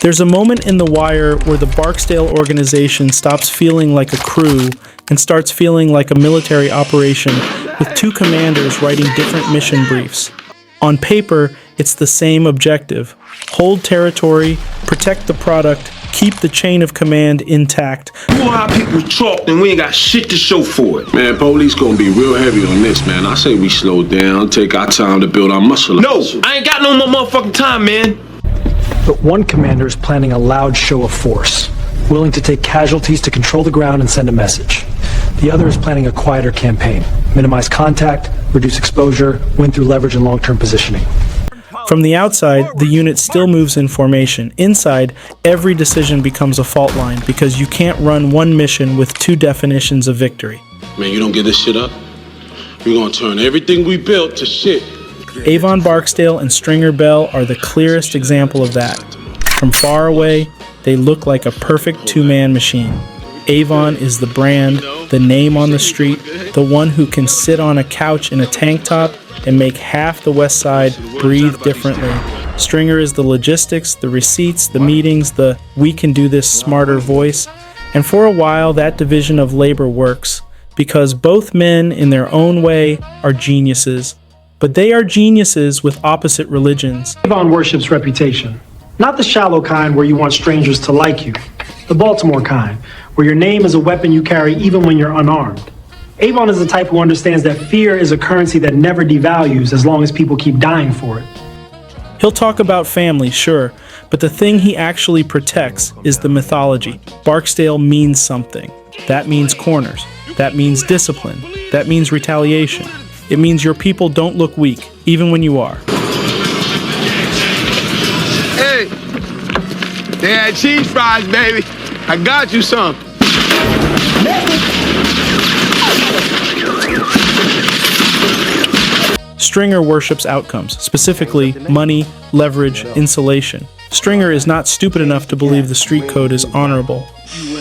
There's a moment in The Wire where the Barksdale organization stops feeling like a crew and starts feeling like a military operation with two commanders writing different mission briefs. On paper, it's the same objective: hold territory, protect the product, keep the chain of command intact. You know how people talk and we ain't got shit to show for it. Man, police gonna be real heavy on this, man. I say we slow down, take our time to build our muscle. No, I ain't got no more motherfucking time, man. But one commander is planning a loud show of force, willing to take casualties to control the ground and send a message. The other is planning a quieter campaign, minimize contact, reduce exposure, win through leverage and long-term positioning. From the outside, the unit still moves in formation. Inside, every decision becomes a fault line because you can't run one mission with two definitions of victory. Man, you don't get this shit up, we're gonna turn everything we built to shit. Avon Barksdale and Stringer Bell are the clearest example of that. From far away, they look like a perfect two-man machine. Avon is the brand, the name on the street, the one who can sit on a couch in a tank top and make half the West Side breathe differently. Stringer is the logistics, the receipts, the meetings, the "we can do this smarter" voice. And for a while, that division of labor works, because both men, in their own way, are geniuses. But they are geniuses with opposite religions. Avon worships reputation. Not the shallow kind where you want strangers to like you. The Baltimore kind, where your name is a weapon you carry even when you're unarmed. Avon is the type who understands that fear is a currency that never devalues as long as people keep dying for it. He'll talk about family, sure, but the thing he actually protects is the mythology. Barksdale means something. That means corners. That means discipline. That means retaliation. It means your people don't look weak, even when you are. Hey, they had cheese fries, baby. I got you some. Stringer worships outcomes, specifically money, leverage, insulation. Stringer is not stupid enough to believe the street code is honorable.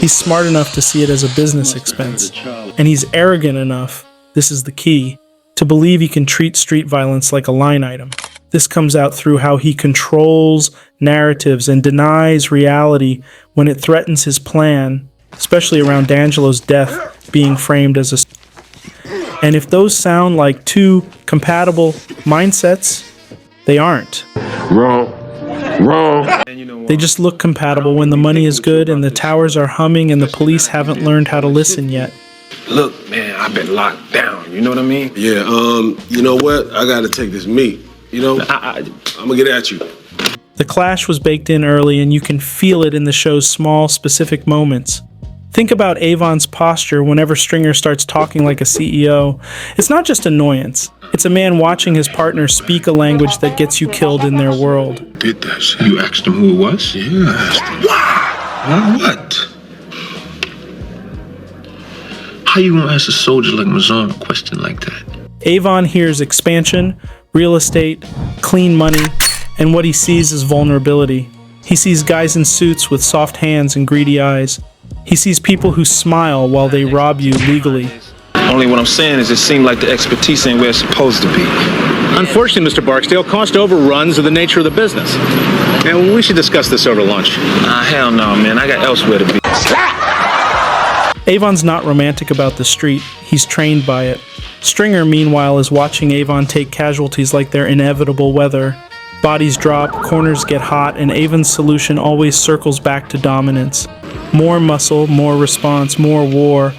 He's smart enough to see it as a business expense. And he's arrogant enough, this is the key, to believe he can treat street violence like a line item. This comes out through how he controls narratives and denies reality when it threatens his plan, especially around D'Angelo's death being framed as a... And if those sound like two compatible mindsets, they aren't. Wrong. They just look compatible when the money is good and the towers are humming and the police haven't learned how to listen yet. Look, man, I've been locked down. You know what I mean? Yeah, you know what? I gotta take this meat. You know, I'm gonna get at you. The clash was baked in early and you can feel it in the show's small, specific moments. Think about Avon's posture whenever Stringer starts talking like a CEO. It's not just annoyance. It's a man watching his partner speak a language that gets you killed in their world. Did that shit. You asked him who it was? Yeah, I asked him. Why? What? How you gonna ask a soldier like Mazan a question like that? Avon hears expansion, real estate, clean money, and what he sees is vulnerability. He sees guys in suits with soft hands and greedy eyes. He sees people who smile while they rob you legally. Only what I'm saying is it seemed like the expertise ain't where it's supposed to be. Unfortunately, Mr. Barksdale, cost overruns are the nature of the business. And we should discuss this over lunch. Hell no, man. I got elsewhere to be. Avon's not romantic about the street. He's trained by it. Stringer, meanwhile, is watching Avon take casualties like they're inevitable weather. Bodies drop, corners get hot, and Avon's solution always circles back to dominance. More muscle, more response, more war.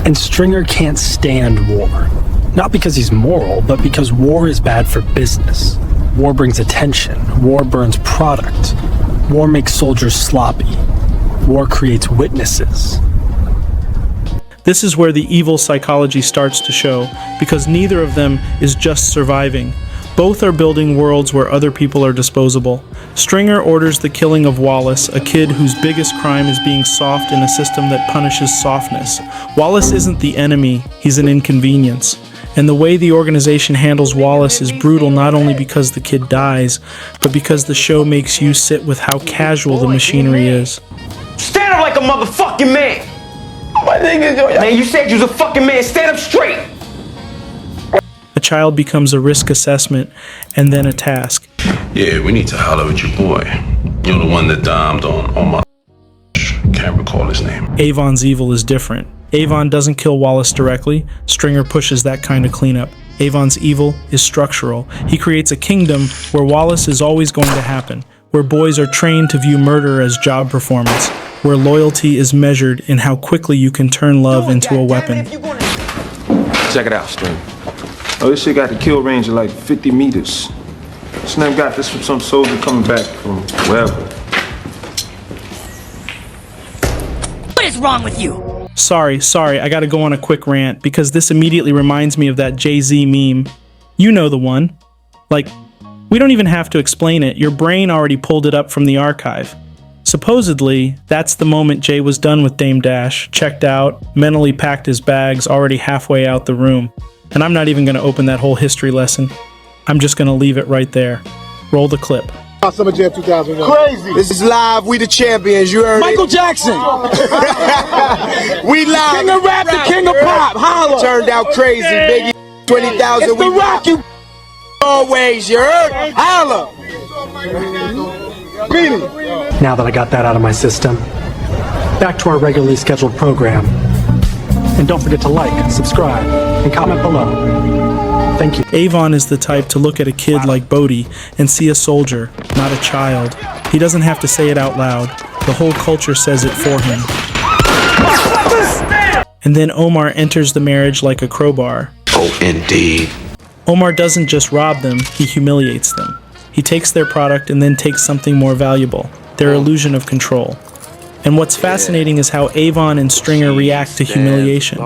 And Stringer can't stand war. Not because he's moral, but because war is bad for business. War brings attention. War burns product. War makes soldiers sloppy. War creates witnesses. This is where the evil psychology starts to show, because neither of them is just surviving. Both are building worlds where other people are disposable. Stringer orders the killing of Wallace, a kid whose biggest crime is being soft in a system that punishes softness. Wallace isn't the enemy, he's an inconvenience. And the way the organization handles Wallace is brutal not only because the kid dies, but because the show makes you sit with how casual the machinery is. Stand up like a motherfucking man! Man, you said you was a fucking man, stand up straight! A child becomes a risk assessment and then a task. Yeah, we need to holler at your boy. You know, the one that dimed on Omar. Can't recall his name. Avon's evil is different. Avon doesn't kill Wallace directly. Stringer pushes that kind of cleanup. Avon's evil is structural. He creates a kingdom where Wallace is always going to happen, where boys are trained to view murder as job performance, where loyalty is measured in how quickly you can turn love into a weapon. Check it out, Stringer. Oh, this shit got the kill range of like 50 meters. Slim got this from some soldier coming back from wherever. What is wrong with you? Sorry, I gotta go on a quick rant because this immediately reminds me of that Jay-Z meme. You know the one. Like, we don't even have to explain it. Your brain already pulled it up from the archive. Supposedly, that's the moment Jay was done with Dame Dash, checked out, mentally packed his bags, already halfway out the room. And I'm not even gonna open that whole history lesson. I'm just gonna leave it right there. Roll the clip. Summer Jam 2001. Crazy. This is live. We the champions. You heard Michael Jackson. We live. King of rap, the king of pop. Holla. Turned out crazy. Biggie 20,000. It's the rock, you always. You heard? Holla. Now that I got that out of my system, back to our regularly scheduled program. And don't forget to like, subscribe, and comment below. Thank you. Avon is the type to look at a kid like Bodhi and see a soldier, not a child. He doesn't have to say it out loud. The whole culture says it for him. And then Omar enters the marriage like a crowbar. Oh, indeed. Omar doesn't just rob them, he humiliates them. He takes their product and then takes something more valuable, their illusion of control. And what's fascinating is how Avon and Stringer react to humiliation.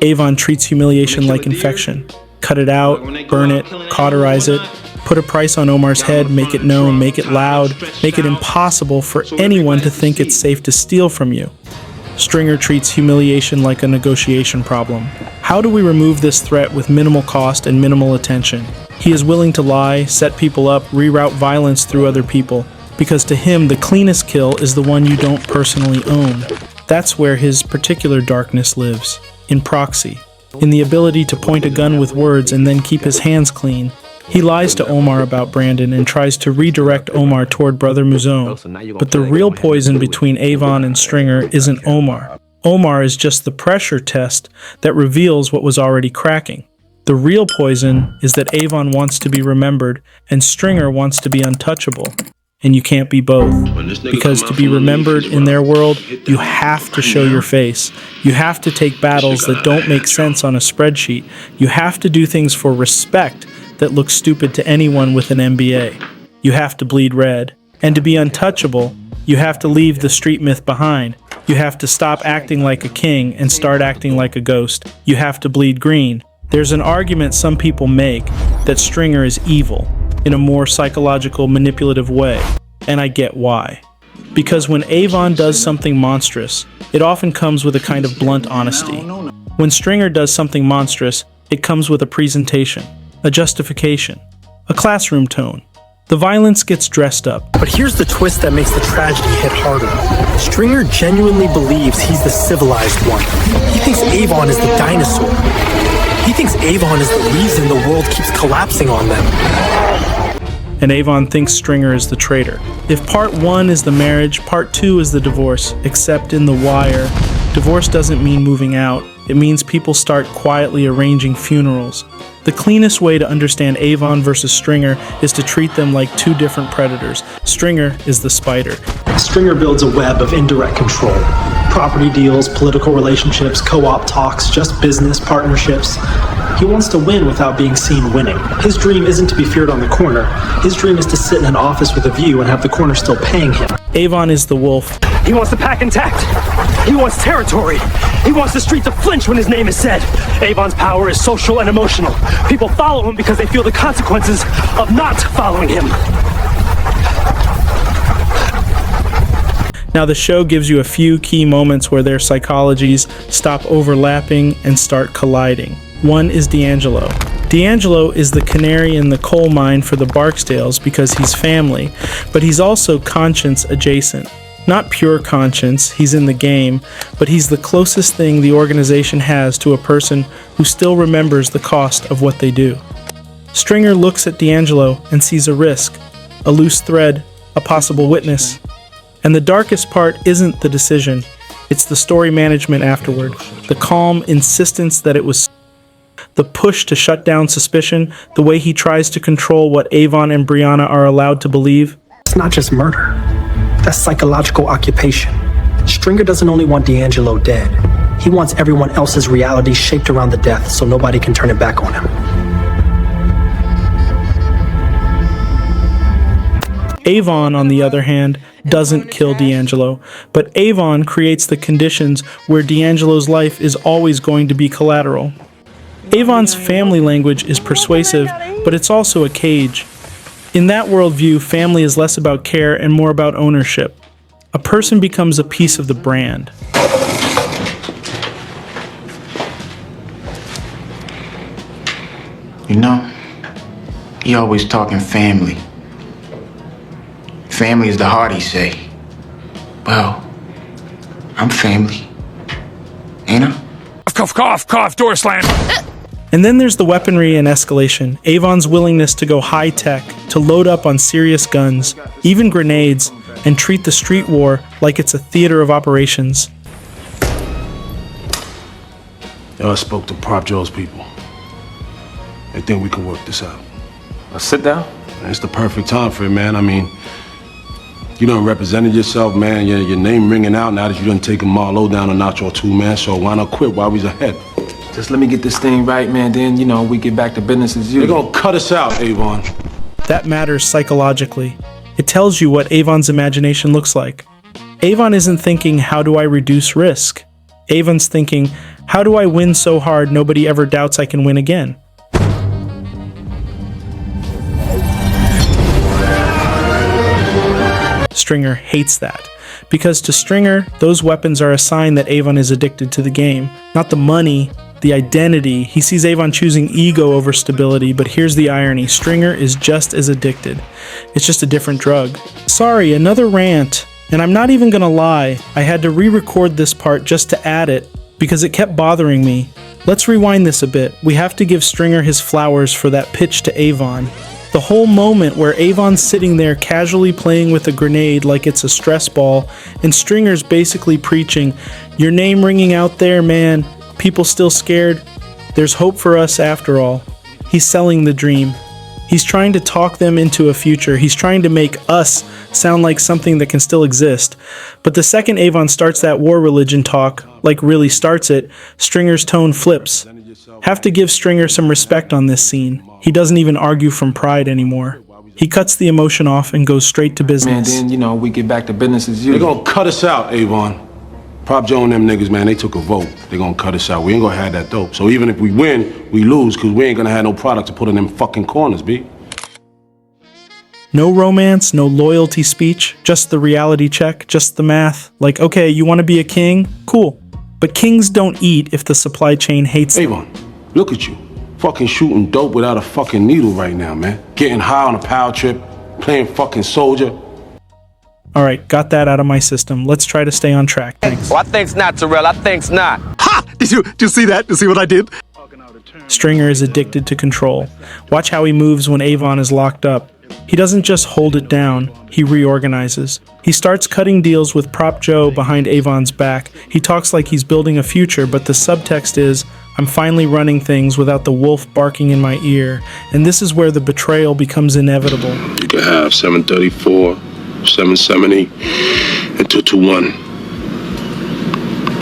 Avon treats humiliation like infection. Cut it out, burn it, cauterize it, put a price on Omar's head, make it known, make it loud, make it impossible for anyone to think it's safe to steal from you. Stringer treats humiliation like a negotiation problem. How do we remove this threat with minimal cost and minimal attention? He is willing to lie, set people up, reroute violence through other people, because to him the cleanest kill is the one you don't personally own. That's where his particular darkness lives, in proxy. In the ability to point a gun with words and then keep his hands clean. He lies to Omar about Brandon and tries to redirect Omar toward Brother Muzone. But the real poison between Avon and Stringer isn't Omar. Omar is just the pressure test that reveals what was already cracking. The real poison is that Avon wants to be remembered and Stringer wants to be untouchable. And you can't be both. Because to be remembered in their world, you have to show your face. You have to take battles that don't make sense on a spreadsheet. You have to do things for respect that look stupid to anyone with an MBA. You have to bleed red. And to be untouchable, you have to leave the street myth behind. You have to stop acting like a king and start acting like a ghost. You have to bleed green. There's an argument some people make that Stringer is evil, in a more psychological, manipulative way, and I get why. Because when Avon does something monstrous, it often comes with a kind of blunt honesty. When Stringer does something monstrous, it comes with a presentation, a justification, a classroom tone. The violence gets dressed up. But here's the twist that makes the tragedy hit harder. Stringer genuinely believes he's the civilized one. He thinks Avon is the dinosaur. He thinks Avon is the reason the world keeps collapsing on them. And Avon thinks Stringer is the traitor. If part 1 is the marriage, part 2 is the divorce, except in The Wire, divorce doesn't mean moving out. It means people start quietly arranging funerals. The cleanest way to understand Avon versus Stringer is to treat them like two different predators. Stringer is the spider. Stringer builds a web of indirect control. Property deals, political relationships, co-op talks, just business partnerships. He wants to win without being seen winning. His dream isn't to be feared on the corner. His dream is to sit in an office with a view and have the corner still paying him. Avon is the wolf. He wants the pack intact. He wants territory. He wants the street to flinch when his name is said. Avon's power is social and emotional. People follow him because they feel the consequences of not following him. Now the show gives you a few key moments where their psychologies stop overlapping and start colliding. One is D'Angelo. D'Angelo is the canary in the coal mine for the Barksdales because he's family, but he's also conscience adjacent. Not pure conscience, he's in the game, but he's the closest thing the organization has to a person who still remembers the cost of what they do. Stringer looks at D'Angelo and sees a risk, a loose thread, a possible witness. And the darkest part isn't the decision, it's the story management afterward, the calm insistence that it was, the push to shut down suspicion, the way he tries to control what Avon and Brianna are allowed to believe. It's not just murder. That's psychological occupation. Stringer doesn't only want D'Angelo dead. He wants everyone else's reality shaped around the death so nobody can turn it back on him. Avon, on the other hand, doesn't kill D'Angelo, but Avon creates the conditions where D'Angelo's life is always going to be collateral. Avon's family language is persuasive, but it's also a cage. In that worldview, family is less about care and more about ownership. A person becomes a piece of the brand. You know, he always talking family. Family is the heart, he say. Well, I'm family. Ain't I? Cough, cough, cough, door slam. And then there's the weaponry and escalation. Avon's willingness to go high-tech, to load up on serious guns, even grenades, and treat the street war like it's a theater of operations. I spoke to Prop Joe's people. They think we can work this out. Sit down. It's the perfect time for it, man. I mean, you done represented yourself, man. Your name ringing out now that you done taken Marlo down a notch or two, man. So why not quit while we's ahead? Just let me get this thing right, man. Then, we get back to business as usual. They're gonna cut us out, Avon. That matters psychologically. It tells you what Avon's imagination looks like. Avon isn't thinking, how do I reduce risk? Avon's thinking, how do I win so hard nobody ever doubts I can win again? Stringer hates that. Because to Stringer, those weapons are a sign that Avon is addicted to the game. Not the money, the identity. He sees Avon choosing ego over stability, but here's the irony. Stringer is just as addicted. It's just a different drug. Sorry, another rant. And I'm not even gonna lie, I had to re-record this part just to add it, because it kept bothering me. Let's rewind this a bit. We have to give Stringer his flowers for that pitch to Avon. The whole moment where Avon's sitting there casually playing with a grenade like it's a stress ball, and Stringer's basically preaching, your name ringing out there, man, people still scared, there's hope for us after all. He's selling the dream. He's trying to talk them into a future. He's trying to make us sound like something that can still exist. But the second Avon starts that war religion talk, like really starts it, Stringer's tone flips. Have to give Stringer some respect on this scene. He doesn't even argue from pride anymore. He cuts the emotion off and goes straight to business. Man, then, we get back to business as usual. They're gonna cut us out, Avon. Prop Joe and them niggas, man, they took a vote. They're gonna cut us out. We ain't gonna have that dope. So even if we win, we lose, because we ain't gonna have no product to put in them fucking corners, B. No romance, no loyalty speech, just the reality check, just the math. Like, okay, you want to be a king? Cool. But kings don't eat if the supply chain hates them. Avon, look at you. Fucking shooting dope without a fucking needle right now, man. Getting high on a power trip, playing fucking soldier. All right, got that out of my system. Let's try to stay on track. Thanks. Well, I think's not, Terrell. I think's not. Ha! Did you see that? Did you see what I did? Stringer is addicted to control. Watch how he moves when Avon is locked up. He doesn't just hold it down, he reorganizes. He starts cutting deals with Prop Joe behind Avon's back. He talks like he's building a future, but the subtext is, I'm finally running things without the wolf barking in my ear. And this is where the betrayal becomes inevitable. You can have 734, 770, and 221.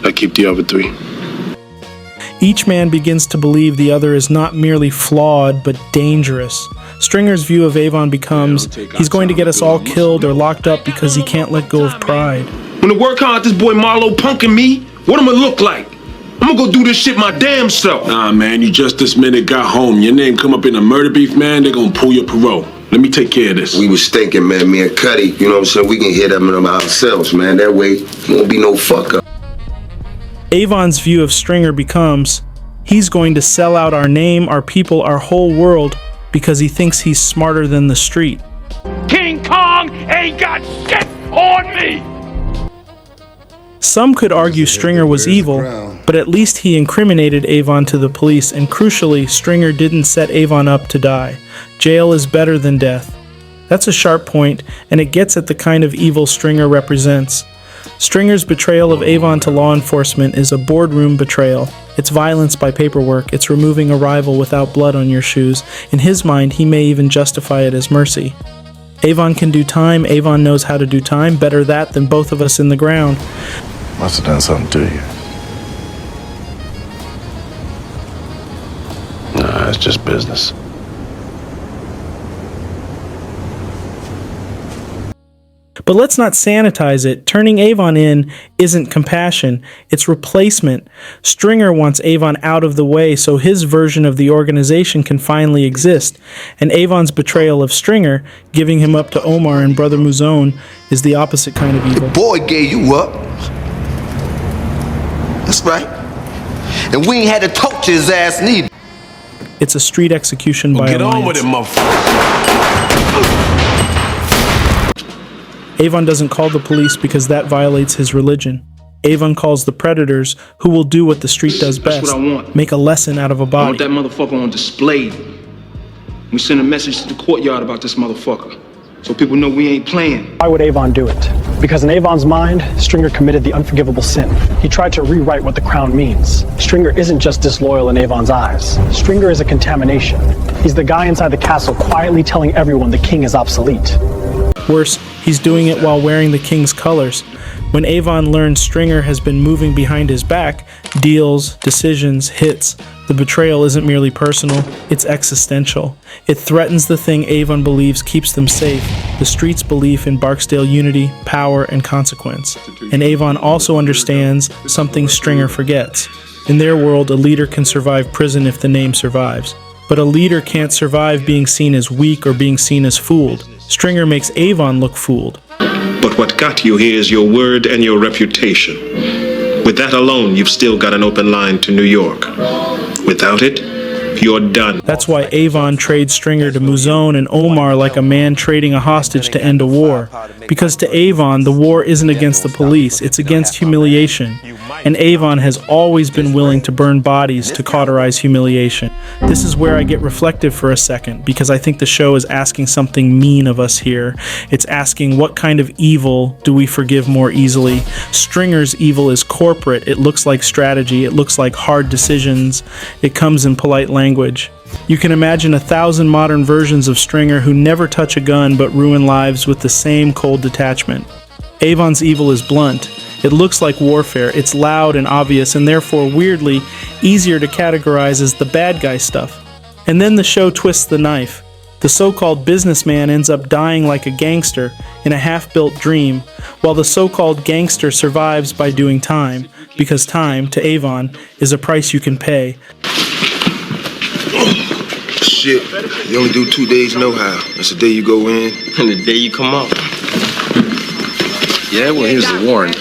I keep the other three. Each man begins to believe the other is not merely flawed, but dangerous. Stringer's view of Avon becomes, he's going to get us all killed or locked up because he can't let go of pride. When the work hard, this boy Marlo punking me, what am I look like? I'm gonna go do this shit my damn self. Nah, man, you just this minute got home. Your name come up in a murder beef, man, they gonna pull your parole. Let me take care of this. We was thinking, man, me and Cuddy, you know what I'm saying, we can hit them ourselves, man. That way, there won't be no fuck up. Avon's view of Stringer becomes, he's going to sell out our name, our people, our whole world, because he thinks he's smarter than the street. King Kong ain't got shit on me! Some could argue Stringer was evil, But at least he incriminated Avon to the police, and crucially, Stringer didn't set Avon up to die. Jail is better than death. That's a sharp point, and it gets at the kind of evil Stringer represents. Stringer's betrayal of Avon to law enforcement is a boardroom betrayal. It's violence by paperwork. It's removing a rival without blood on your shoes. In his mind, he may even justify it as mercy. Avon can do time. Avon knows how to do time. Better that than both of us in the ground. Must have done something to you. Nah, it's just business. But let's not sanitize it. Turning Avon in isn't compassion, it's replacement. Stringer wants Avon out of the way so his version of the organization can finally exist. And Avon's betrayal of Stringer, giving him up to Omar and Brother Muzone, is the opposite kind of evil. The boy gave you up. That's right. And we ain't had to torture his ass neither. It's a street execution by Get alliance. on with it, motherfucker. Avon doesn't call the police because that violates his religion. Avon calls the predators, who will do what the street does best. That's what I want. Make a lesson out of a I body. want that motherfucker on display. We send a message to the courtyard about this motherfucker, so people know we ain't playing. Why would Avon do it? Because in Avon's mind, Stringer committed the unforgivable sin. He tried to rewrite what the crown means. Stringer isn't just disloyal in Avon's eyes. Stringer is a contamination. He's the guy inside the castle quietly telling everyone the king is obsolete. Worse, he's doing it while wearing the king's colors. When Avon learns Stringer has been moving behind his back, deals, decisions, hits, the betrayal isn't merely personal, it's existential. It threatens the thing Avon believes keeps them safe, the street's belief in Barksdale unity, power, and consequence. And Avon also understands something Stringer forgets. In their world, a leader can survive prison if the name survives. But a leader can't survive being seen as weak or being seen as fooled. Stringer makes Avon look fooled. But what got you here is your word and your reputation. With that alone, you've still got an open line to New York. Without it, you're done. That's why Avon trades Stringer to Muzone and Omar like a man trading a hostage to end a war. Because to Avon, the war isn't against the police, it's against humiliation. And Avon has always been willing to burn bodies to cauterize humiliation. This is where I get reflective for a second, because I think the show is asking something mean of us here. It's asking, what kind of evil do we forgive more easily? Stringer's evil is corporate. It looks like strategy. It looks like hard decisions. It comes in polite language. You can imagine 1,000 modern versions of Stringer who never touch a gun but ruin lives with the same cold detachment. Avon's evil is blunt. It looks like warfare. It's loud and obvious, and therefore, weirdly, easier to categorize as the bad guy stuff. And then the show twists the knife. The so-called businessman ends up dying like a gangster in a half-built dream, while the so-called gangster survives by doing time, because time, to Avon, is a price you can pay. Shit, you only do 2 days know-how. That's the day you go in and the day you come out. Yeah, well, here's the warrant.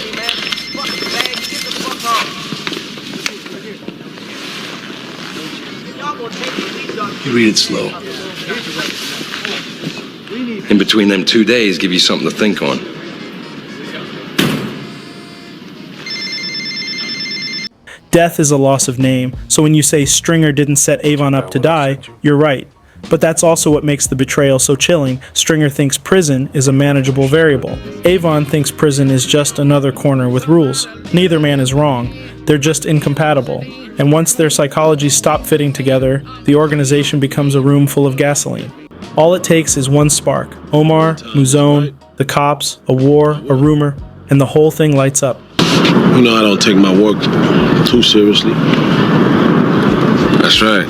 You read it slow. In between them 2 days, give you something to think on. Death is a loss of name, so when you say Stringer didn't set Avon up to die, you're right. But that's also what makes the betrayal so chilling. Stringer thinks prison is a manageable variable. Avon thinks prison is just another corner with rules. Neither man is wrong. They're just incompatible. And once their psychologies stop fitting together, the organization becomes a room full of gasoline. All it takes is one spark. Omar, Muzone, the cops, a war, a rumor, and the whole thing lights up. You know I don't take my work too seriously. That's right.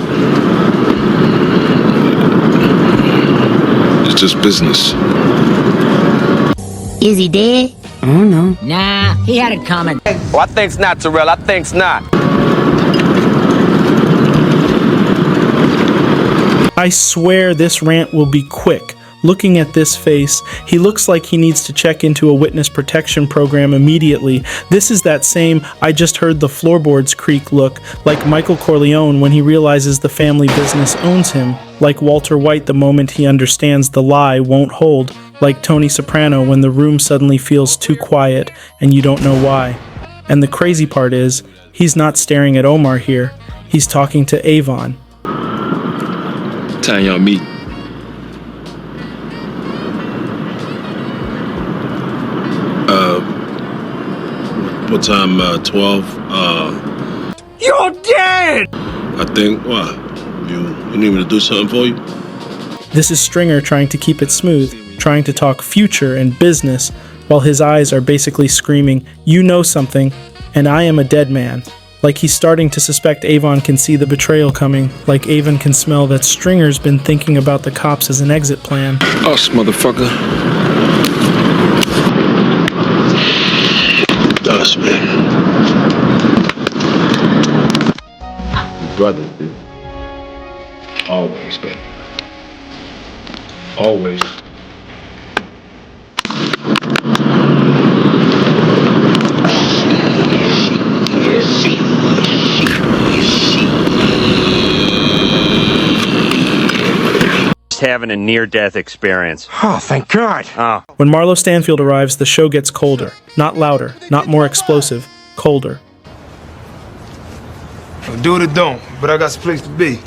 It's just business. Is he dead? I don't know. Nah, he had it coming. Oh, I think's not, Terrell. I think's not. I swear this rant will be quick. Looking at this face, he looks like he needs to check into a witness protection program immediately. This is that same I just heard the floorboards creak look, like Michael Corleone when he realizes the family business owns him, like Walter White the moment he understands the lie won't hold, like Tony Soprano when the room suddenly feels too quiet and you don't know why. And the crazy part is, he's not staring at Omar here, he's talking to Avon. Time y'all meet. What time? 12? You're dead! I think, what? You need me to do something for you? This is Stringer trying to keep it smooth, trying to talk future and business, while his eyes are basically screaming, "You know something, and I am a dead man." Like he's starting to suspect Avon can see the betrayal coming, like Avon can smell that Stringer's been thinking about the cops as an exit plan. Us, motherfucker. Us, man. Brother, dude. Always, man. Always. Having a near-death experience. Oh, thank God. Oh. When Marlo Stanfield arrives, the show gets colder. Not louder, not more explosive, colder. Do it or don't, but I got some place to be.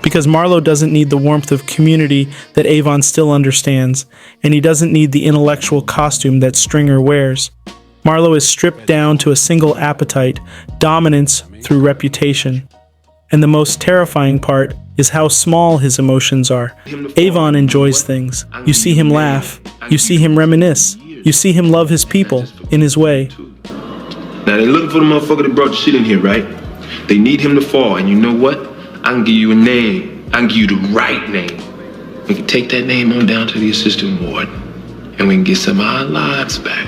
Because Marlo doesn't need the warmth of community that Avon still understands, and he doesn't need the intellectual costume that Stringer wears. Marlo is stripped down to a single appetite, dominance through reputation. And the most terrifying part is how small his emotions are. Avon enjoys things. You see him laugh. You see him reminisce. You see him love his people in his way. Now they looking for the motherfucker that brought the shit in here, right? They need him to fall, and you know what? I can give you a name. I can give you the right name. We can take that name on down to the assistant ward, and we can get some of our lives back.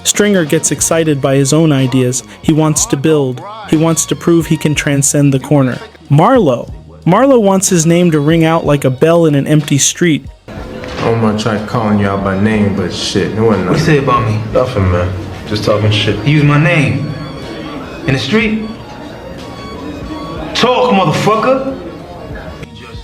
Stringer gets excited by his own ideas. He wants to build. He wants to prove he can transcend the corner. Marlo wants his name to ring out like a bell in an empty street. Omar tried calling you out by name, but shit, it wasn't nothing. What you say about me? Nothing, man. Just talking shit. Use my name. In the street? Talk, motherfucker!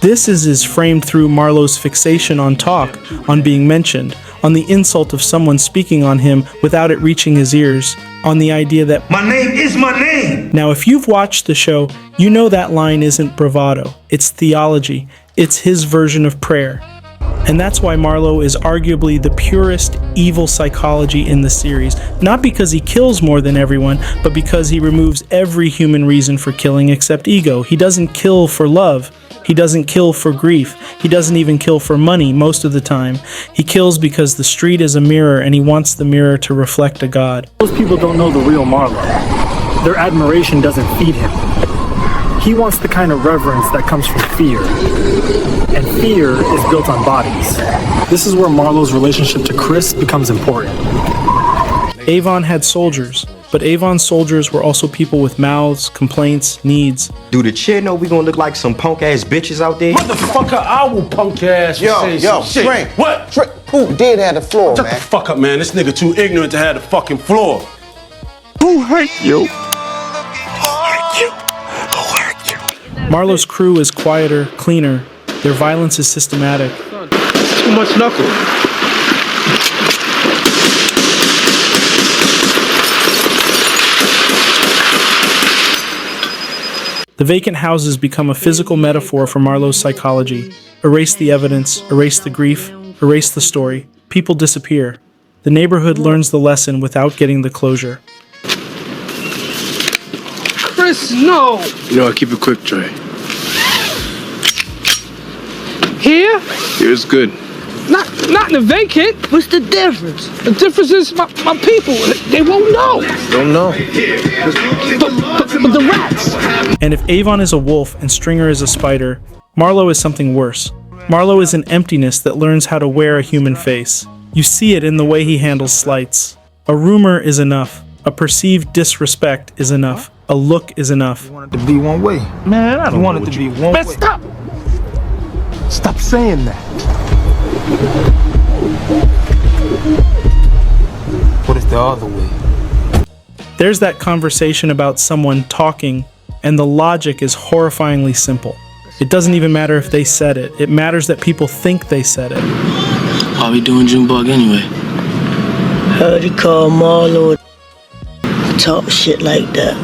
This is framed through Marlo's fixation on talk, on being mentioned, on the insult of someone speaking on him without it reaching his ears, on the idea that my name is my name! Now, if you've watched the show, you know that line isn't bravado. It's theology. It's his version of prayer. And that's why Marlo is arguably the purest evil psychology in the series. Not because he kills more than everyone, but because he removes every human reason for killing except ego. He doesn't kill for love. He doesn't kill for grief. He doesn't even kill for money most of the time. He kills because the street is a mirror and he wants the mirror to reflect a God. Most people don't know the real Marlo. Their admiration doesn't feed him. He wants the kind of reverence that comes from fear. And fear is built on bodies. This is where Marlo's relationship to Chris becomes important. Avon had soldiers, but Avon's soldiers were also people with mouths, complaints, needs. Do the chair know we gonna look like some punk-ass bitches out there? Motherfucker, I will punk your ass for saying some shit. Frank. What? Who did have the floor, Shut man? the fuck up, man. This nigga too ignorant to have the fucking floor. Who hurt you? Marlo's crew is quieter, cleaner. Their violence is systematic. Too much knuckle. The vacant houses become a physical metaphor for Marlo's psychology. Erase the evidence, erase the grief, erase the story. People disappear. The neighborhood learns the lesson without getting the closure. Chris, no! You know, I keep it quick, Trey. Here? Here's good. Not in the vacant. What's the difference? The difference is my people. They won't know. Don't know. But the rats. And if Avon is a wolf and Stringer is a spider, Marlo is something worse. Marlo is an emptiness that learns how to wear a human face. You see it in the way he handles slights. A rumor is enough. A perceived disrespect is enough. A look is enough. You want it to be one way. Man, I don't want it to be one way. Stop! Stop saying that. What is the other way? There's that conversation about someone talking, and the logic is horrifyingly simple. It doesn't even matter if they said it. It matters that people think they said it. Why we doing Junebug anyway? Heard you call Marlo. talk shit like that.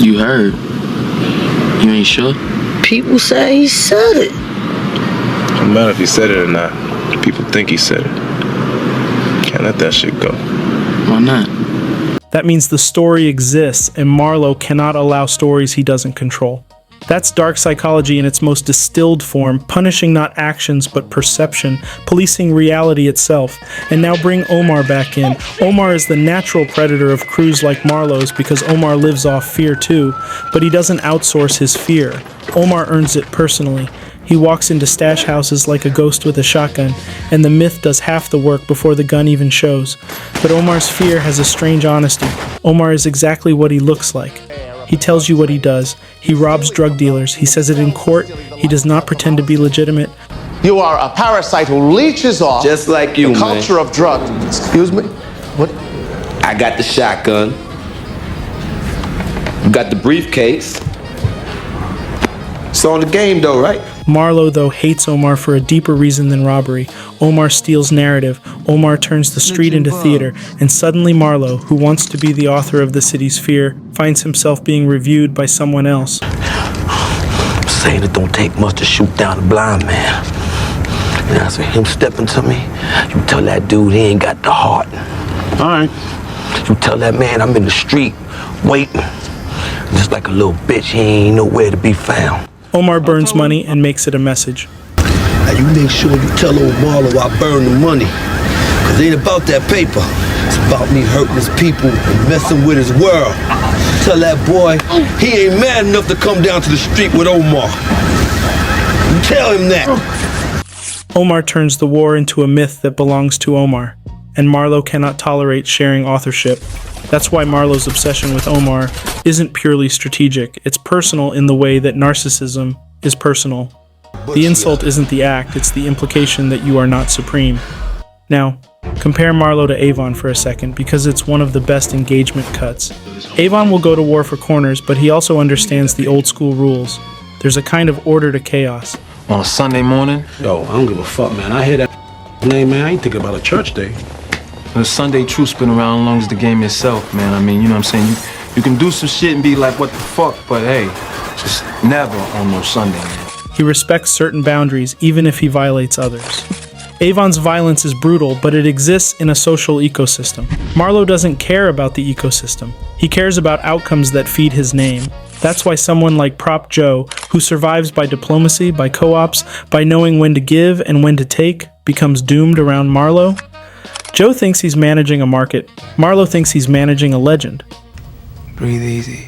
You heard. You ain't sure? People say he said it. No matter if he said it or not, people think he said it. Can't let that shit go. Why not? That means the story exists, and Marlo cannot allow stories he doesn't control. That's dark psychology in its most distilled form, punishing not actions but perception, policing reality itself. And now bring Omar back in. Omar is the natural predator of crews like Marlo's because Omar lives off fear too, but he doesn't outsource his fear. Omar earns it personally. He walks into stash houses like a ghost with a shotgun, and the myth does half the work before the gun even shows. But Omar's fear has a strange honesty. Omar is exactly what he looks like. He tells you what he does. He robs drug dealers. He says it in court. He does not pretend to be legitimate. You are a parasite who leeches off just like you, the culture of drugs. Excuse me? What? I got the shotgun. You got the briefcase. It's on the game though, right? Marlo, though, hates Omar for a deeper reason than robbery. Omar steals narrative. Omar turns the street into theater. And suddenly Marlo, who wants to be the author of the city's fear, finds himself being reviewed by someone else. I'm saying it don't take much to shoot down a blind man. And I see him stepping to me. You tell that dude he ain't got the heart. All right. You tell that man I'm in the street waiting. Just like a little bitch, he ain't nowhere to be found. Omar burns money and makes it a message. Now you make sure you tell old Marlo I burn the money. Cause it ain't about that paper. It's about me hurting his people and messing with his world. Tell that boy he ain't mad enough to come down to the street with Omar. You tell him that. Omar turns the war into a myth that belongs to Omar, and Marlo cannot tolerate sharing authorship. That's why Marlo's obsession with Omar isn't purely strategic. It's personal in the way that narcissism is personal. The insult isn't the act, it's the implication that you are not supreme. Now, compare Marlo to Avon for a second, because it's one of the best engagement cuts. Avon will go to war for corners, but he also understands the old school rules. There's a kind of order to chaos. On a Sunday morning? Yo, I don't give a fuck, man. I hear that name, man. I ain't thinking about a church day. The Sunday truth's been around as long as the game itself, man. I mean, you know what I'm saying? You can do some shit and be like, what the fuck? But hey, just never on no Sunday, man. He respects certain boundaries, even if he violates others. Avon's violence is brutal, but it exists in a social ecosystem. Marlo doesn't care about the ecosystem. He cares about outcomes that feed his name. That's why someone like Prop Joe, who survives by diplomacy, by co-ops, by knowing when to give and when to take, becomes doomed around Marlo. Joe thinks he's managing a market. Marlo thinks he's managing a legend. Breathe easy.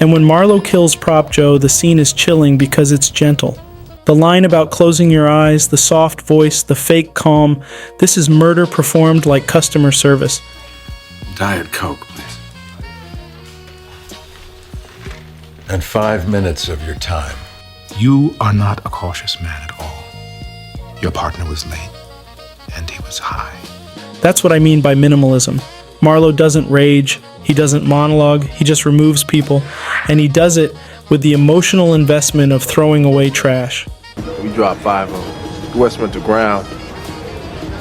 And when Marlo kills Prop Joe, the scene is chilling because it's gentle. The line about closing your eyes, the soft voice, the fake calm, this is murder performed like customer service. Diet Coke, please. And 5 minutes of your time. You are not a cautious man at all. Your partner was late, and he was high. That's what I mean by minimalism. Marlo doesn't rage, he doesn't monologue, he just removes people, and he does it with the emotional investment of throwing away trash. We drop 5 on Westminster ground.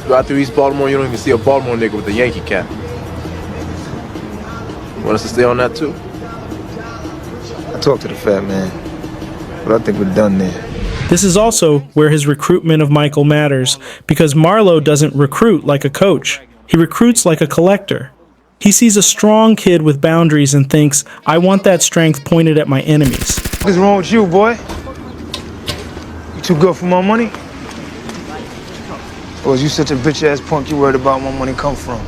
Drive through East Baltimore, you don't even see a Baltimore nigga with a Yankee cap. Want us to stay on that too? I talked to the fat man, but I think we're done there. This is also where his recruitment of Michael matters, because Marlo doesn't recruit like a coach. He recruits like a collector. He sees a strong kid with boundaries and thinks, I want that strength pointed at my enemies. What's wrong with you, boy? You too good for my money? Or is you such a bitch-ass punk you worried about where my money come from?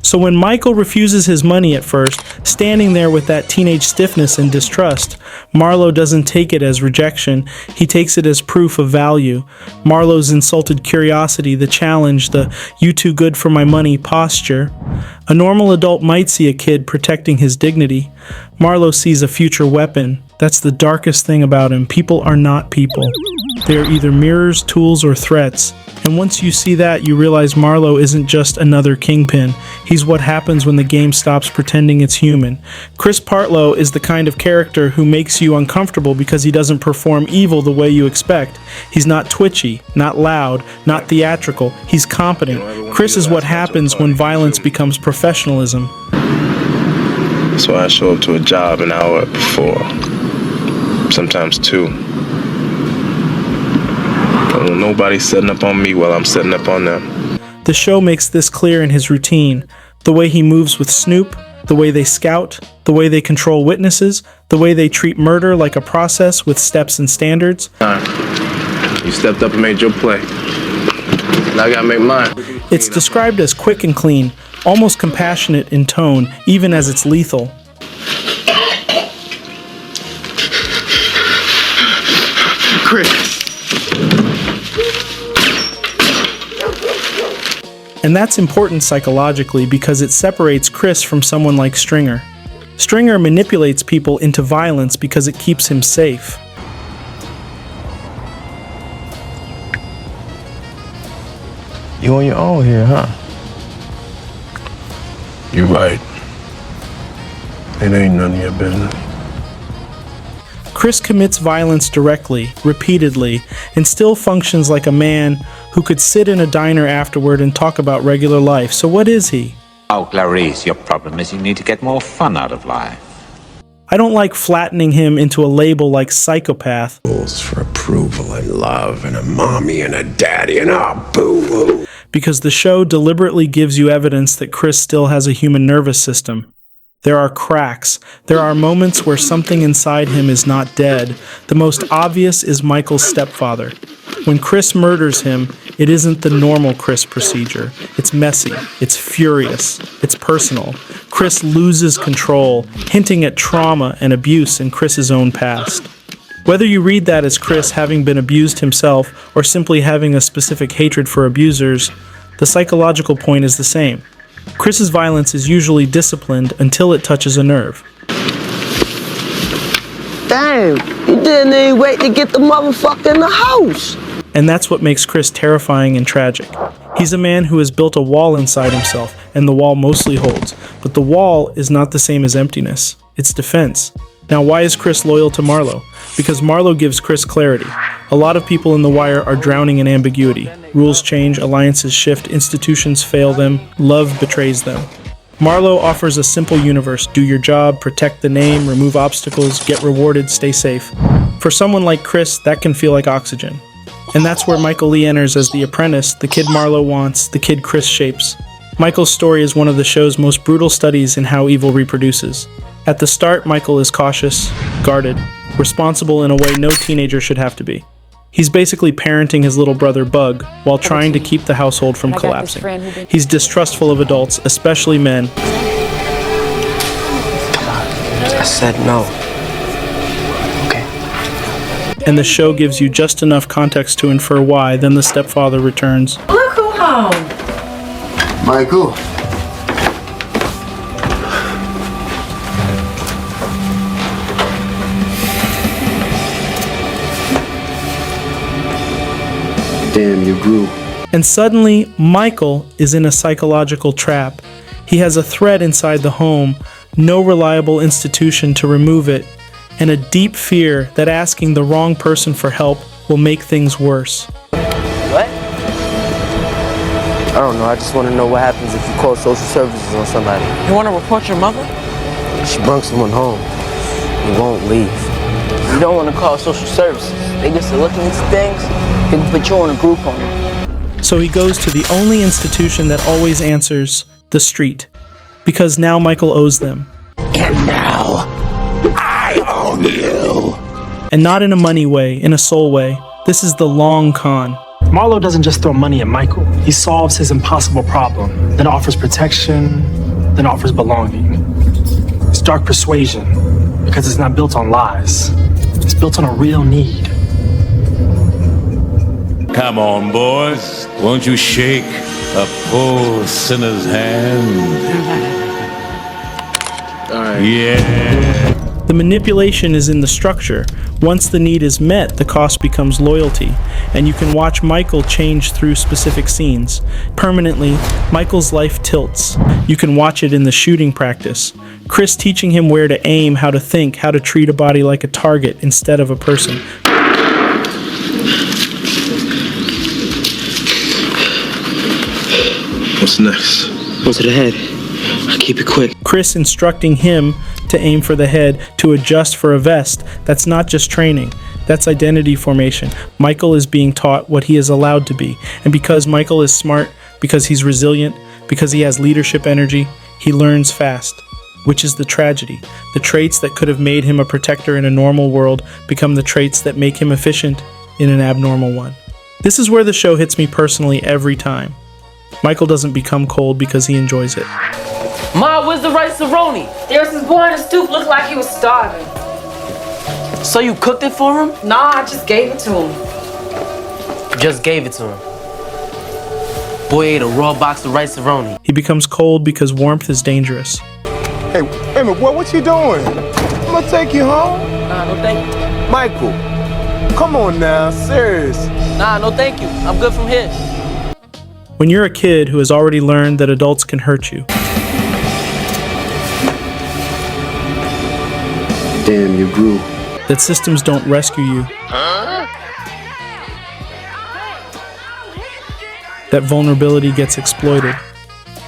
So when Michael refuses his money at first, standing there with that teenage stiffness and distrust, Marlo doesn't take it as rejection, he takes it as proof of value. Marlo's insulted curiosity, the challenge, the you too good for my money posture. A normal adult might see a kid protecting his dignity. Marlo sees a future weapon. That's the darkest thing about him. People are not people. They are either mirrors, tools, or threats. And once you see that, you realize Marlo isn't just another kingpin. He's what happens when the game stops pretending it's human. Chris Partlow is the kind of character who makes you uncomfortable because he doesn't perform evil the way you expect. He's not twitchy, not loud, not theatrical. He's competent. Chris is what happens when violence becomes professionalism. So I show up to a job an hour before, sometimes 2. Nobody's setting up on me while I'm setting up on them. The show makes this clear in his routine. The way he moves with Snoop, the way they scout, the way they control witnesses, the way they treat murder like a process with steps and standards. You stepped up and made your play. Now I gotta make mine. It's described as quick and clean, almost compassionate in tone, even as it's lethal. Chris. And that's important psychologically because it separates Chris from someone like Stringer. Stringer manipulates people into violence because it keeps him safe. You on your own here, huh? You're right. It ain't none of your business. Chris commits violence directly, repeatedly, and still functions like a man who could sit in a diner afterward and talk about regular life. So what is he? Oh, Clarice, your problem is you need to get more fun out of life. I don't like flattening him into a label like psychopath. For approval and love and a mommy and a daddy and a boo-hoo. Because the show deliberately gives you evidence that Chris still has a human nervous system. There are cracks. There are moments where something inside him is not dead. The most obvious is Michael's stepfather. When Chris murders him, it isn't the normal Chris procedure. It's messy. It's furious. It's personal. Chris loses control, hinting at trauma and abuse in Chris's own past. Whether you read that as Chris having been abused himself or simply having a specific hatred for abusers, the psychological point is the same. Chris's violence is usually disciplined until it touches a nerve. Damn, you didn't even wait to get the motherfucker in the house. And that's what makes Chris terrifying and tragic. He's a man who has built a wall inside himself, and the wall mostly holds. But the wall is not the same as emptiness. It's defense. Now, why is Chris loyal to Marlo? Because Marlo gives Chris clarity. A lot of people in The Wire are drowning in ambiguity. Rules change, alliances shift, institutions fail them, love betrays them. Marlo offers a simple universe: do your job, protect the name, remove obstacles, get rewarded, stay safe. For someone like Chris, that can feel like oxygen. And that's where Michael Lee enters as the apprentice, the kid Marlo wants, the kid Chris shapes. Michael's story is one of the show's most brutal studies in how evil reproduces. At the start, Michael is cautious, guarded, responsible in a way no teenager should have to be. He's basically parenting his little brother Bug while trying to keep the household from collapsing. He's distrustful of adults, especially men. I said no. And the show gives you just enough context to infer why. Then the stepfather returns. Look who home. Michael. Damn, you grew. And suddenly, Michael is in a psychological trap. He has a threat inside the home, no reliable institution to remove it, and a deep fear that asking the wrong person for help will make things worse. What? I don't know. I just want to know what happens if you call social services on somebody. You want to report your mother? She brung someone home. He won't leave. You don't want to call social services. They get to looking into things. They can put you on a group home. So he goes to the only institution that always answers, the street. Because now Michael owes them. And now, I own you. And not in a money way, in a soul way. This is the long con. Marlo doesn't just throw money at Michael. He solves his impossible problem, then offers protection, then offers belonging. It's dark persuasion, because it's not built on lies. It's built on a real need. Come on, boys. Won't you shake a poor sinner's hand? All right. Yeah. The manipulation is in the structure. Once the need is met, the cost becomes loyalty, and you can watch Michael change through specific scenes. Permanently, Michael's life tilts. You can watch it in the shooting practice. Chris teaching him where to aim, how to think, how to treat a body like a target instead of a person. What's next? Go to the head. Keep it quick. Chris instructing him to aim for the head, to adjust for a vest. That's not just training. That's identity formation. Michael is being taught what he is allowed to be. And because Michael is smart, because he's resilient, because he has leadership energy, he learns fast. Which is the tragedy. The traits that could have made him a protector in a normal world become the traits that make him efficient in an abnormal one. This is where the show hits me personally every time. Michael doesn't become cold because he enjoys it. Ma, where's the rice-a-roni? There's this boy in the stoop, looked like he was starving. So you cooked it for him? Nah, I just gave it to him. Just gave it to him. Boy ate a raw box of rice-a-roni. He becomes cold because warmth is dangerous. Hey, wait a minute, boy, what you doing? I'm gonna take you home. Nah, no thank you. Michael, come on now, serious. Nah, no thank you. I'm good from here. When you're a kid who has already learned that adults can hurt you. Damn, you grew. That systems don't rescue you. That vulnerability gets exploited.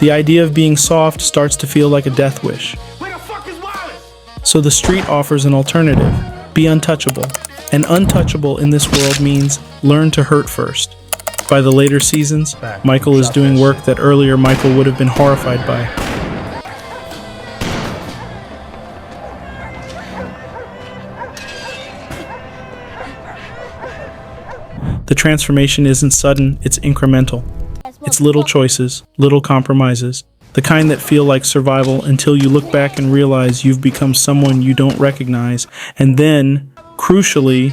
The idea of being soft starts to feel like a death wish. So the street offers an alternative. Be untouchable. And untouchable in this world means learn to hurt first. By the later seasons, Michael is doing work that earlier Michael would have been horrified by. The transformation isn't sudden, it's incremental. It's little choices, little compromises, the kind that feel like survival until you look back and realize you've become someone you don't recognize. And then, crucially,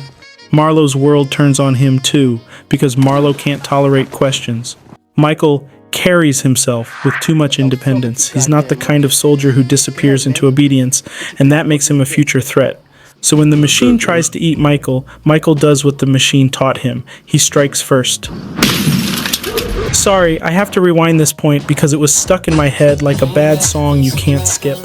Marlo's world turns on him too, because Marlo can't tolerate questions. Michael carries himself with too much independence. He's not the kind of soldier who disappears into obedience, and that makes him a future threat. So when the machine tries to eat Michael, Michael does what the machine taught him. He strikes first. Sorry, I have to rewind this point because it was stuck in my head like a bad song you can't skip.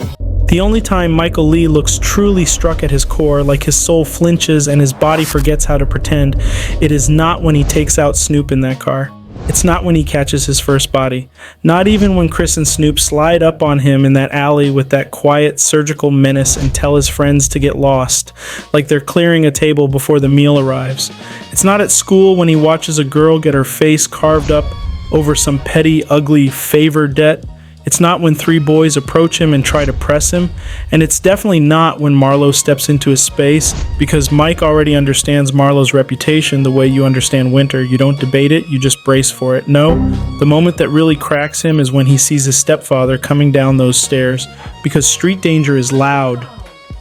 The only time Michael Lee looks truly struck at his core, like his soul flinches and his body forgets how to pretend, it is not when he takes out Snoop in that car. It's not when he catches his first body. Not even when Chris and Snoop slide up on him in that alley with that quiet surgical menace and tell his friends to get lost, like they're clearing a table before the meal arrives. It's not at school when he watches a girl get her face carved up over some petty, ugly favor debt. It's not when three boys approach him and try to press him, and it's definitely not when Marlo steps into his space, because Mike already understands Marlo's reputation the way you understand winter. You don't debate it, you just brace for it. No, the moment that really cracks him is when he sees his stepfather coming down those stairs, because street danger is loud.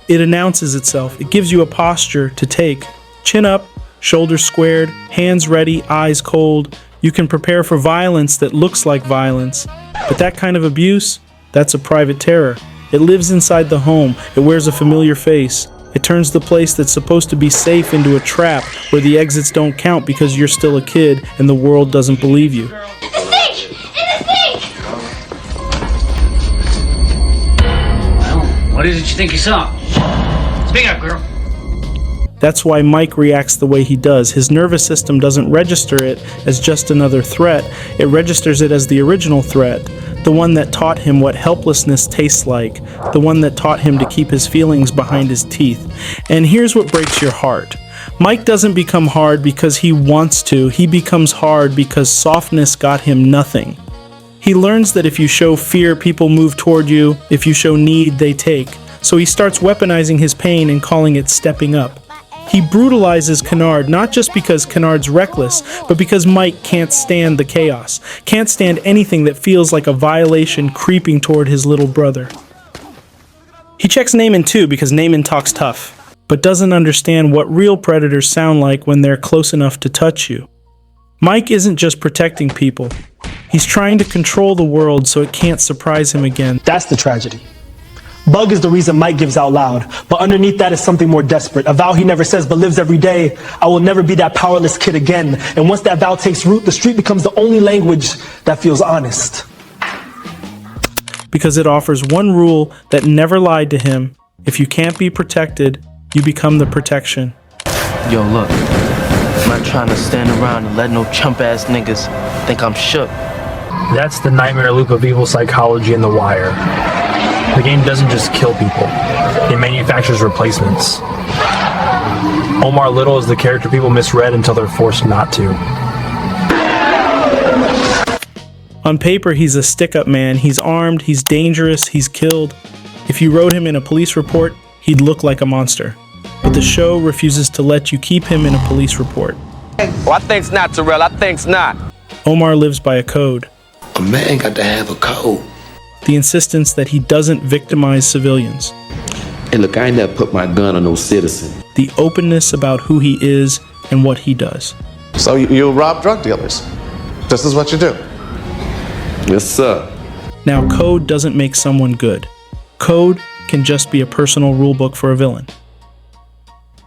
It announces itself. It gives you a posture to take. Chin up, shoulders squared, hands ready, eyes cold. You can prepare for violence that looks like violence. But that kind of abuse, that's a private terror. It lives inside the home. It wears a familiar face. It turns the place that's supposed to be safe into a trap where the exits don't count because you're still a kid and the world doesn't believe you. What is it you think you saw? Speak up, girl. That's why Mike reacts the way he does. His nervous system doesn't register it as just another threat. It registers it as the original threat, the one that taught him what helplessness tastes like, the one that taught him to keep his feelings behind his teeth. And here's what breaks your heart. Mike doesn't become hard because he wants to. He becomes hard because softness got him nothing. He learns that if you show fear, people move toward you. If you show need, they take. So he starts weaponizing his pain and calling it stepping up. He brutalizes Kennard, not just because Kennard's reckless, but because Mike can't stand the chaos, can't stand anything that feels like a violation creeping toward his little brother. He checks Naaman too because Naaman talks tough, but doesn't understand what real predators sound like when they're close enough to touch you. Mike isn't just protecting people. He's trying to control the world so it can't surprise him again. That's the tragedy. Bug is the reason Mike gives out loud, but underneath that is something more desperate. A vow he never says but lives every day. I will never be that powerless kid again. And once that vow takes root, the street becomes the only language that feels honest. Because it offers one rule that never lied to him. If you can't be protected, you become the protection. Yo, look. I'm not trying to stand around and let no chump-ass niggas think I'm shook. That's the nightmare loop of evil psychology in The Wire. The game doesn't just kill people, it manufactures replacements. Omar Little is the character people misread until they're forced not to. On paper, he's a stick-up man. He's armed, he's dangerous, he's killed. If you wrote him in a police report, he'd look like a monster. But the show refuses to let you keep him in a police report. Oh, I think's not, Terrell. I think's not. Omar lives by a code. A man got to have a code. The insistence that he doesn't victimize civilians. Hey, look, I ain't never put my gun on no citizen. The openness about who he is and what he does. So you rob drug dealers. This is what you do. Yes, sir. Now, code doesn't make someone good. Code can just be a personal rulebook for a villain.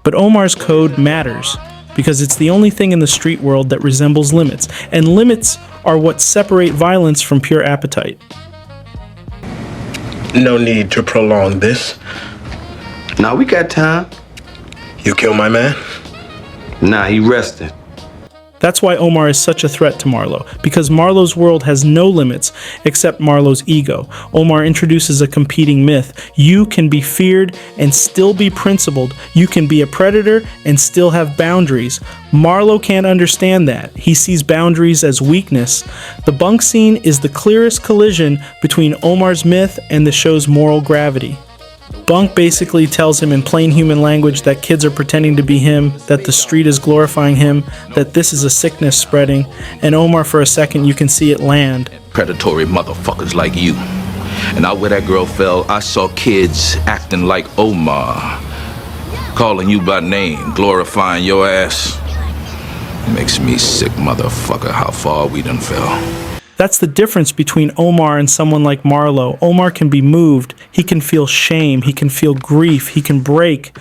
But Omar's code matters because it's the only thing in the street world that resembles limits. And limits are what separate violence from pure appetite. No need to prolong this. Nah, we got time. You kill my man? Nah, he rested. That's why Omar is such a threat to Marlo, because Marlo's world has no limits except Marlo's ego. Omar introduces a competing myth. You can be feared and still be principled. You can be a predator and still have boundaries. Marlo can't understand that. He sees boundaries as weakness. The bunk scene is the clearest collision between Omar's myth and the show's moral gravity. Bunk basically tells him in plain human language that kids are pretending to be him, that the street is glorifying him, that this is a sickness spreading, and Omar, for a second, you can see it land. Predatory motherfuckers like you. And out where that girl fell, I saw kids acting like Omar, calling you by name, glorifying your ass. Makes me sick, motherfucker, how far we done fell. That's the difference between Omar and someone like Marlo. Omar can be moved, he can feel shame, he can feel grief, he can break.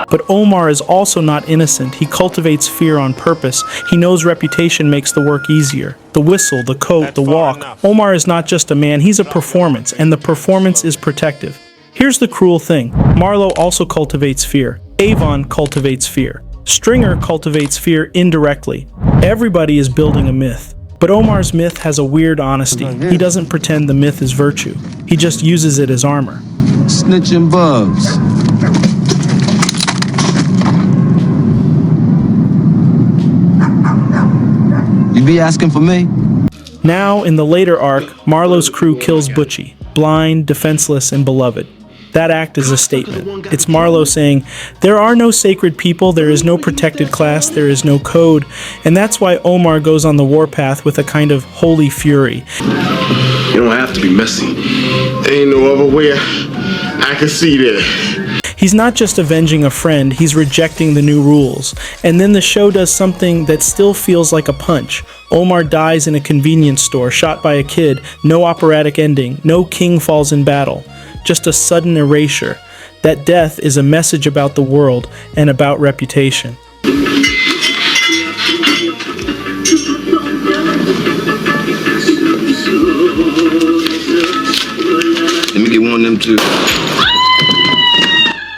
But Omar is also not innocent. He cultivates fear on purpose. He knows reputation makes the work easier. The whistle, the coat, the walk. Omar is not just a man, he's a performance, and the performance is protective. Here's the cruel thing. Marlo also cultivates fear. Avon cultivates fear. Stringer cultivates fear indirectly. Everybody is building a myth. But Omar's myth has a weird honesty. He doesn't pretend the myth is virtue. He just uses it as armor. Snitching bugs. You be asking for me? Now, in the later arc, Marlo's crew kills Butchie, blind, defenseless, and beloved. That act is a statement. It's Marlo saying, there are no sacred people, there is no protected class, there is no code, and that's why Omar goes on the warpath with a kind of holy fury. You don't have to be messy. There ain't no other way I can see that. He's not just avenging a friend, he's rejecting the new rules. And then the show does something that still feels like a punch. Omar dies in a convenience store, shot by a kid, no operatic ending, no king falls in battle. Just a sudden erasure. That death is a message about the world and about reputation. Let me get one of them too.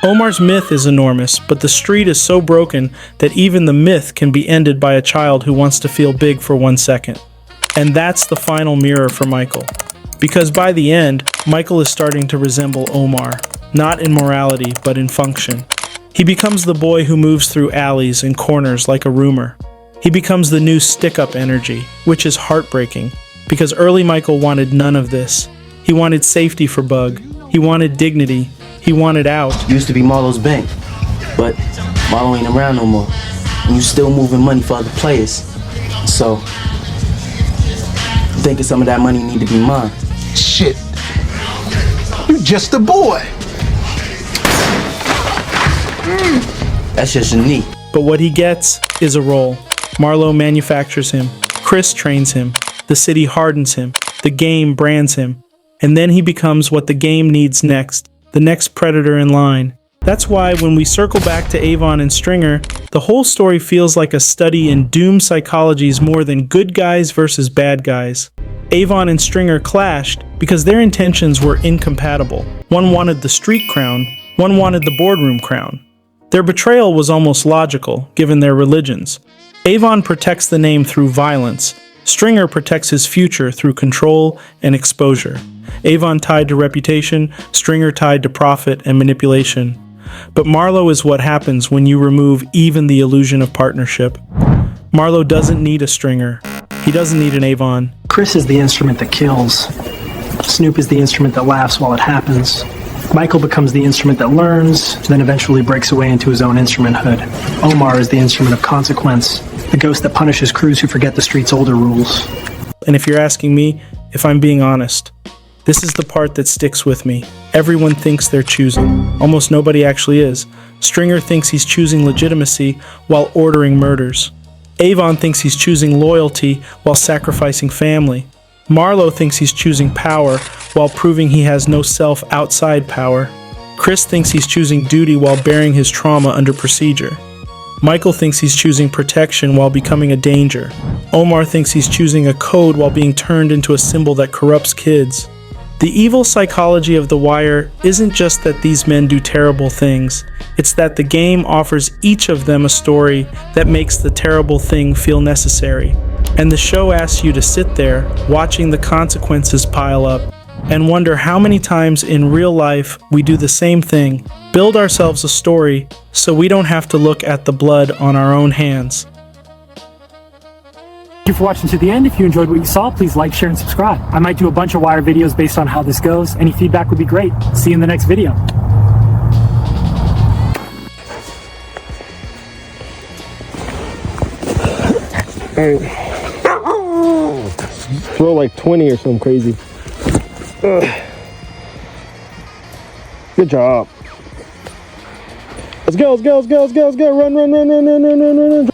Omar's myth is enormous, but the street is so broken that even the myth can be ended by a child who wants to feel big for 1 second. And that's the final mirror for Michael. Because by the end, Michael is starting to resemble Omar, not in morality, but in function. He becomes the boy who moves through alleys and corners like a rumor. He becomes the new stick-up energy, which is heartbreaking, because early Michael wanted none of this. He wanted safety for Bug. He wanted dignity. He wanted out. Used to be Marlo's bank, but Marlo ain't around no more. And you still moving money for other players. So, I'm thinking some of that money need to be mine. Shit. You just a boy. That's just unique. But what he gets is a role. Marlo manufactures him. Chris trains him. The city hardens him. The game brands him. And then he becomes what the game needs next, the next predator in line. That's why when we circle back to Avon and Stringer, the whole story feels like a study in doom psychologies more than good guys versus bad guys. Avon and Stringer clashed because their intentions were incompatible. One wanted the street crown, one wanted the boardroom crown. Their betrayal was almost logical, given their religions. Avon protects the name through violence. Stringer protects his future through control and exposure. Avon tied to reputation, Stringer tied to profit and manipulation. But Marlo is what happens when you remove even the illusion of partnership. Marlo doesn't need a Stringer. He doesn't need an Avon. Chris is the instrument that kills. Snoop is the instrument that laughs while it happens. Michael becomes the instrument that learns, then eventually breaks away into his own instrumenthood. Omar is the instrument of consequence, the ghost that punishes crews who forget the street's older rules. And if you're asking me, if I'm being honest, this is the part that sticks with me. Everyone thinks they're choosing. Almost nobody actually is. Stringer thinks he's choosing legitimacy while ordering murders. Avon thinks he's choosing loyalty while sacrificing family. Marlo thinks he's choosing power while proving he has no self outside power. Chris thinks he's choosing duty while bearing his trauma under procedure. Michael thinks he's choosing protection while becoming a danger. Omar thinks he's choosing a code while being turned into a symbol that corrupts kids. The evil psychology of The Wire isn't just that these men do terrible things, it's that the game offers each of them a story that makes the terrible thing feel necessary. And the show asks you to sit there, watching the consequences pile up, and wonder how many times in real life we do the same thing, build ourselves a story so we don't have to look at the blood on our own hands. Thank you for watching to the end. If you enjoyed what you saw, please like, share, and subscribe. I might do a bunch of Wire videos based on how this goes. Any feedback would be great. See you in the next video. Throw like 20 or something crazy. Good job. Let's go, let's go, let's go, let's go, let's go. Run, run, run, run, run, run, run, run.